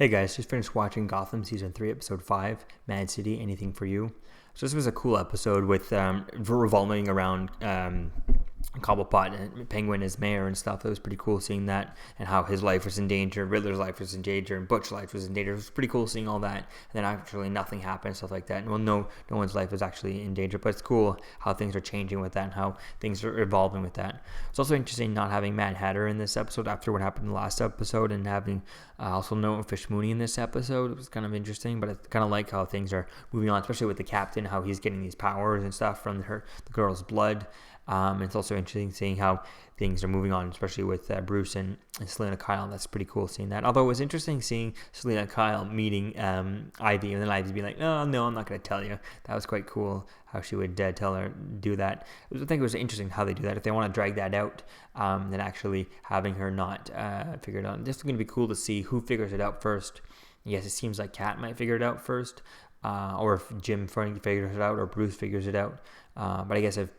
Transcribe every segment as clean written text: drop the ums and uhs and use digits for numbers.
Hey guys, just finished watching Gotham Season 3, Episode 5, Mad City, Anything for You. So this was a cool episode with revolving around Cobblepot and Penguin as mayor and stuff. It was pretty cool seeing that and how his life was in danger, Riddler's life was in danger, and Butch's life was in danger. It was pretty cool seeing all that. And then actually nothing happened, stuff like that. Well, no one's life is actually in danger, but it's cool how things are changing with that and how things are evolving with that. It's also interesting not having Mad Hatter in this episode after what happened in the last episode, and having also no Fish Mooney in this episode. It was kind of interesting, but I kind of like how things are moving on, especially with the captain, how he's getting these powers and stuff from the girl's blood. It's also interesting seeing how things are moving on, especially with Bruce and Selena Kyle. That's pretty cool seeing that. Although it was interesting seeing Selena Kyle meeting Ivy, and then Ivy being like, "Oh no, I'm not going to tell you." That was quite cool how she would tell her do that. I think it was interesting how they do that. If they want to drag that out, then actually having her not figure it out. This is going to be cool to see who figures it out first. Yes, it seems like Kat might figure it out first, or if Jim figures it out, or Bruce figures it out. But I guess if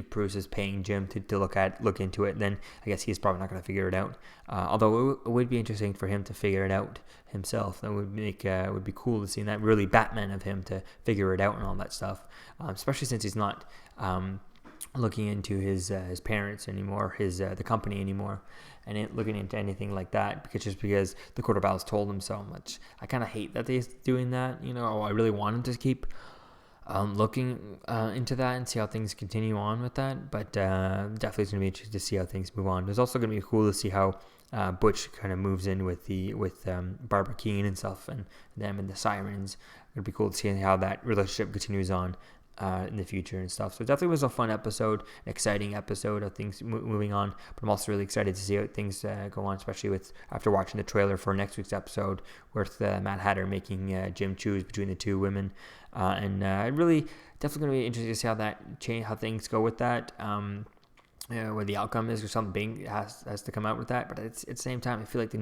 Bruce is paying Jim to look into it, then I guess he's probably not going to figure it out. Although it would be interesting for him to figure it out himself. That would be cool to see that really Batman of him to figure it out and all that stuff. Especially since he's not looking into his parents anymore, the company anymore, and ain't looking into anything like that because the Court of Owls told him so much. I kind of hate that he's doing that. I really want him to keep looking into that and see how things continue on with that, but definitely it's going to be interesting to see how things move on. It's also going to be cool to see how Butch kind of moves in with Barbara Keene and stuff, and them and the Sirens. It'd be cool to see how that relationship continues on in the future and stuff. So it definitely was a fun episode, an exciting episode of things moving on, but I'm also really excited to see how things go on, especially after watching the trailer for next week's episode with Mad Hatter making Jim choose between the two women, and really definitely going to be interesting to see how that change, how things go with that. Where the outcome is, or something big has to come out with that. But at the same time, I feel like the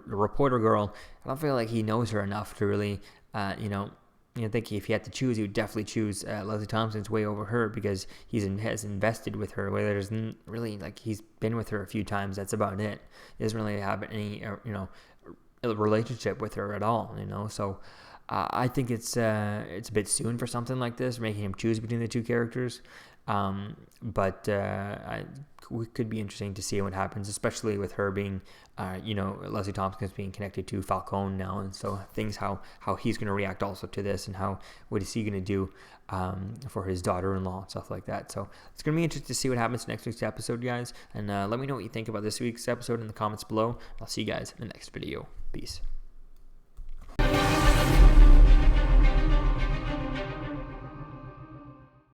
reporter girl, I don't feel like he knows her enough to really, I think if he had to choose, he would definitely choose Leslie Thompson's way over her, because has invested with her. Where there's really, he's been with her a few times. That's about it. He doesn't really have any relationship with her at all. So I think it's a bit soon for something like this, making him choose between the two characters. But it could be interesting to see what happens, especially with her being, Leslie Thompson's being connected to Falcone now, and so things how he's going to react also to this, and what is he going to do for his daughter-in-law and stuff like that. So it's going to be interesting to see what happens next week's episode, guys. And let me know what you think about this week's episode in the comments below. I'll see you guys in the next video. Peace.